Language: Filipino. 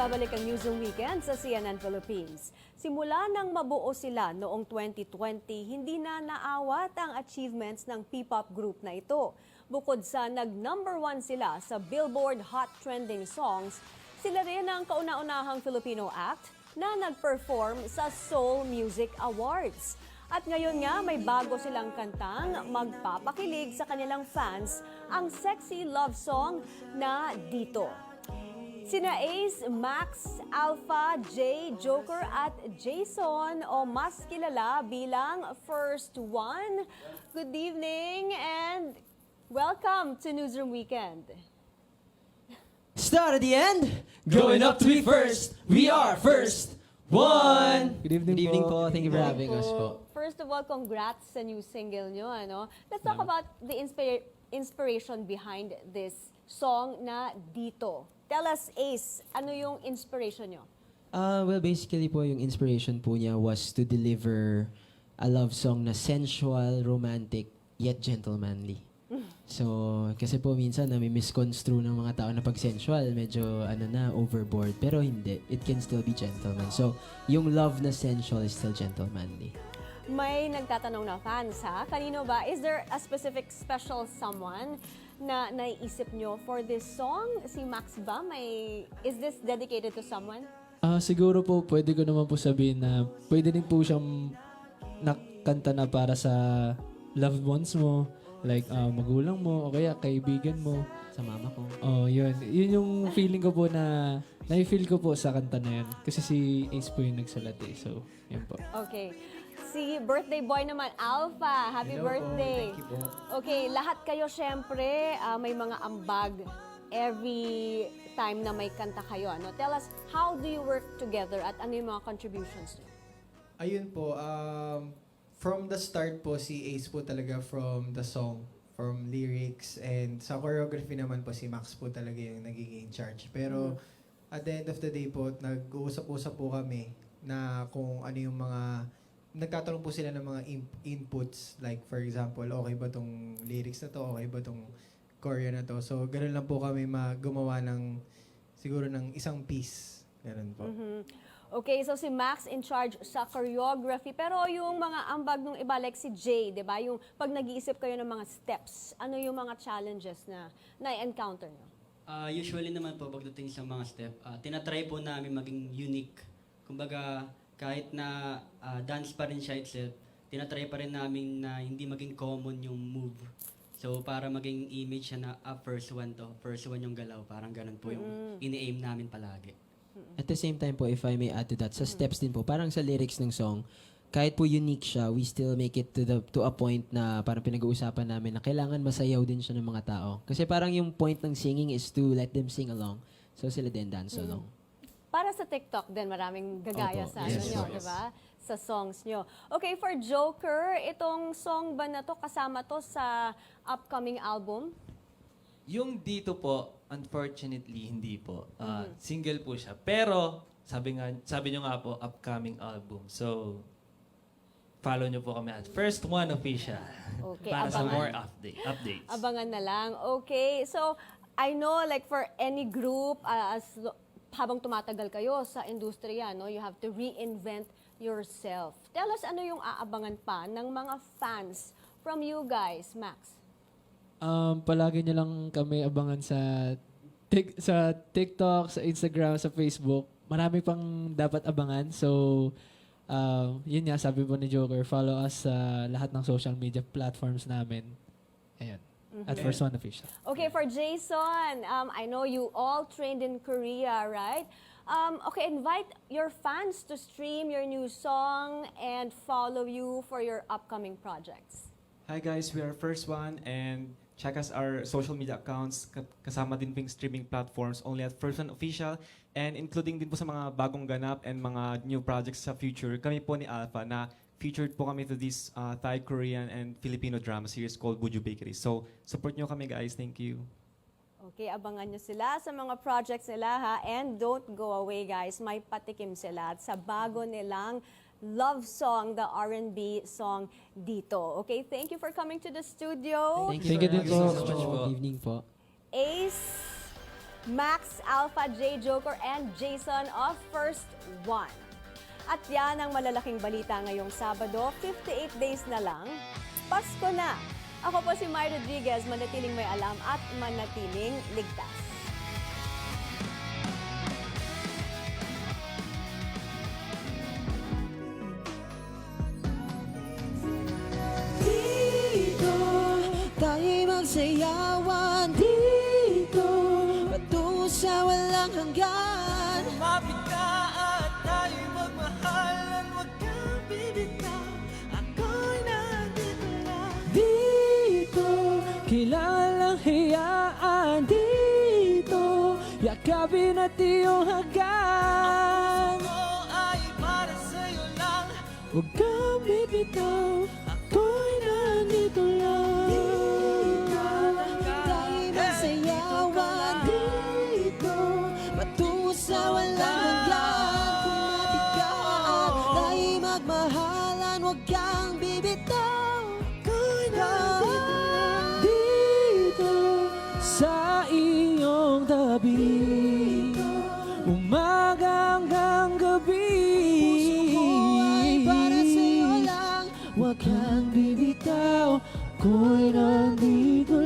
nagbabalik ang Newsroom Weekend sa CNN Philippines. Simula nang mabuo sila noong 2020, hindi na naawat ang achievements ng P-pop group na ito. Bukod sa nag-number 1 sila sa Billboard Hot Trending Songs, sila rin ang kauna-unahang Filipino act na nag-perform sa Seoul Music Awards. At ngayon nga, may bago silang kantang magpapakilig sa kanilang fans, ang sexy love song na Dito. Sina Ace, Max, Alpha, Jay, Joker at Jason o mas kilala bilang First One. Good evening and welcome to Newsroom Weekend. Start at the end, going up to be first. We are First One. Good evening, po. Thank you for having us po. First of all, congrats sa new single nyo. Ano? Let's talk about the inspiration behind this song na Dito. Tell us, Ace, ano yung inspiration nyo? Well, basically po, yung inspiration po niya was to deliver a love song na sensual, romantic, yet gentlemanly. So, kasi po minsan na may misconstrue ng mga tao na pag sensual, medyo overboard. Pero hindi, it can still be gentleman. So, yung love na sensual is still gentlemanly. May nagtatanong na fans, ha? Kanino ba? Is there a specific special someone na naiisip nyo for this song? Si Max ba? Is this dedicated to someone? Siguro po, pwede ko naman po sabihin na pwede rin po siyang nakanta na para sa loved ones mo, like magulang mo, o kaya kaibigan mo. Sa mama ko. Oh, yun. Yun yung feeling ko po na, na-feel ko po sa kanta na yun. Kasi si Ace po yung nagsulat eh. So, yun po. Okay. Si birthday boy naman, Alpha. Happy birthday. Thank you po. Okay, lahat kayo syempre may mga ambag every time na may kanta kayo. Ano? Tell us, how do you work together at ano yung mga contributions nyo? Ayun po, from the start po, si Ace po talaga from the song, from lyrics, and sa choreography naman po, si Max po talaga yung nagiging charge. Pero at the end of the day po, nag-uusap-usap po kami na kung ano yung mga, nagtatanong po sila ng mga inputs, like for example, okay ba tong lyrics na to, okay ba tong choreo na to. So, ganun lang po kami gumawa ng, siguro ng isang piece. Ganun po. Okay, so si Max in charge sa choreography. Pero yung mga ambag nung iba, like si Jay, di ba? Yung pag nag-iisip kayo ng mga steps, ano yung mga challenges na na-encounter nyo? Usually naman po pagdating sa mga step, tinatry po namin maging unique. Kumbaga, kahit na dance pa rin siya itself, tinatry pa rin namin na hindi maging common yung move. So, para maging image siya na first one to, first one yung galaw, parang ganun po yung ini-aim namin palagi. At the same time po, if I may add to that, sa steps din po, parang sa lyrics ng song, kahit po unique siya, we still make it to a point na parang pinag-uusapan namin na kailangan masayaw din siya ng mga tao. Kasi parang yung point ng singing is to let them sing along. So sila din dance along. Para sa TikTok din, maraming gagaya Opo. sa Yes, nyo, yes. di ba? Sa songs nyo. Okay, for Joker, itong song ba na to, kasama to sa upcoming album? Yung Dito po, unfortunately, hindi po. Single po siya. Pero, sabi nyo nga po, upcoming album. So, follow nyo po kami at First One Official. Okay, Para sa abangan. more updates. Abangan na lang. Okay, so I know like for any group, habang tumatagal kayo sa industriya, no, you have to reinvent yourself. Tell us ano yung aabangan pa ng mga fans from you guys, Max? Palagi niyo lang kami abangan sa TikTok, sa Instagram, sa Facebook. Marami pang dapat abangan. So, yun nga, sabi po ni Joker, follow us sa lahat ng social media platforms namin. Ayan. At First One Official. Okay, for Jason, I know you all trained in Korea, right? Okay, invite your fans to stream your new song and follow you for your upcoming projects. Hi guys, we are First One and check us our social media accounts. Kasama din po yung streaming platforms only at First One Official and including din po sa mga bagong ganap and mga new projects sa future. Kami po ni Alpha na featured po kami to this Thai, Korean, and Filipino drama series called Buju Bakery. So, support nyo kami guys. Thank you. Okay, abangan nyo sila sa mga projects nila ha. And don't go away guys, may patikim sila at sa bago nilang love song, the R&B song Dito. Okay, thank you for coming to the studio. Thank Thank you you din so po. much po. Good evening po. Ace, Max, Alpha, J. Joker, and Jason of First One. At yan ang malalaking balita ngayong Sabado, 58 days na lang. Pasko na! Ako po si May Rodriguez, manatiling may alam at manatiling ligtas. Dito, tayo'y magsayawan dito, patungo sa walang hanggan. Lumapit ka at tayo'y magmahalan, huwag kang bibitaw, ako'y nandito lang. Dito, kailangan lang hiyaan dito, yakapin at iyong hagkan. Ako ay para sa'yo lang. Huwag kang bibitaw, ako'y nandito lang. Tayo'y magsayawan dito, patungo sa walang hanggan. Kumapit ka at tayo'y magmahalan, huwag kang bibitaw. Ako'y nandito lang. Dito, sa iyong tabi, umaga hanggang gabi. Puso ko ay para sa'yo lang, Huwag kang bibitaw, ako'y nandito